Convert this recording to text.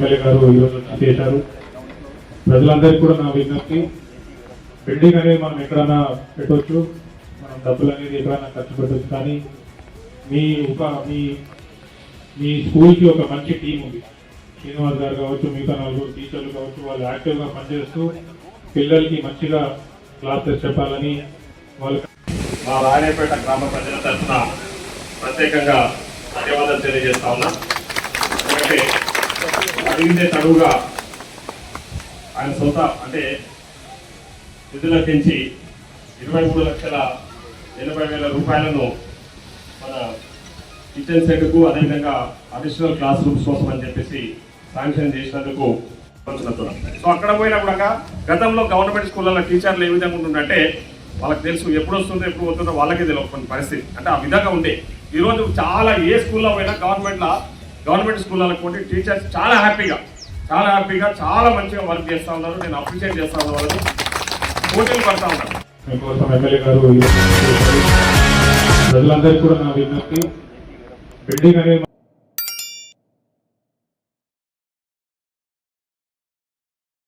MLA గారు ఈరోజు చేశారు. ప్రజలందరికీ కూడా నా విజ్ఞప్తి, బిల్డింగ్ అనేది మనం ఎక్కడైనా పెట్టవచ్చు, మనం డబ్బులు అనేది ఎక్కడైనా ఖర్చు పెట్టవచ్చు, కానీ మీ స్కూల్కి ఒక మంచి టీం ఉంది. శ్రీనివాస్ గారు కావచ్చు, మిగతా నలుగురు టీచర్లు కావచ్చు, వాళ్ళు యాక్టివ్గా పనిచేస్తూ పిల్లలకి మంచిగా క్లాసెస్ చెప్పాలని వాళ్ళకి మా రాయపేట గ్రామ ప్రజల తరఫున ప్రత్యేకంగా ధన్యవాదాలు తెలియజేస్తా ఉన్నా. ఎందుకంటే అడిగితే తడువుగా ఆయన సొంత అంటే నిధులకించి 23,80,000 రూపాయలను మన కిచెన్ సెట్కు అదేవిధంగా అడిషనల్ క్లాస్ రూమ్స్ కోసం అని చెప్పేసి శాంక్షన్ చేసినందుకు సో అక్కడ పోయినా కూడా గతంలో గవర్నమెంట్ స్కూళ్ళలో టీచర్లు ఏ విధంగా ఉంటుందంటే వాళ్ళకి తెలుసు ఎప్పుడు వస్తుందో ఎప్పుడు పోతుందో వాళ్ళకే తెలియని పరిస్థితి, అంటే ఆ విధంగా ఉండే. ఈరోజు చాలా ఏ స్కూల్లో పోయినా గవర్నమెంట్ స్కూళ్ళలో పోటీ టీచర్స్ చాలా హ్యాపీగా చాలా మంచిగా వర్క్ చేస్తూ ఉన్నారు. నేను అప్రిషియేట్ చేస్తా ఉన్నా, వాళ్ళని పోటీలు పడతా ఉన్నారు. మీకోసం ఎమ్మెల్యే గారు ప్రజలందరికీ కూడా నా విజ్ఞప్తి, బిల్డింగ్ అనేది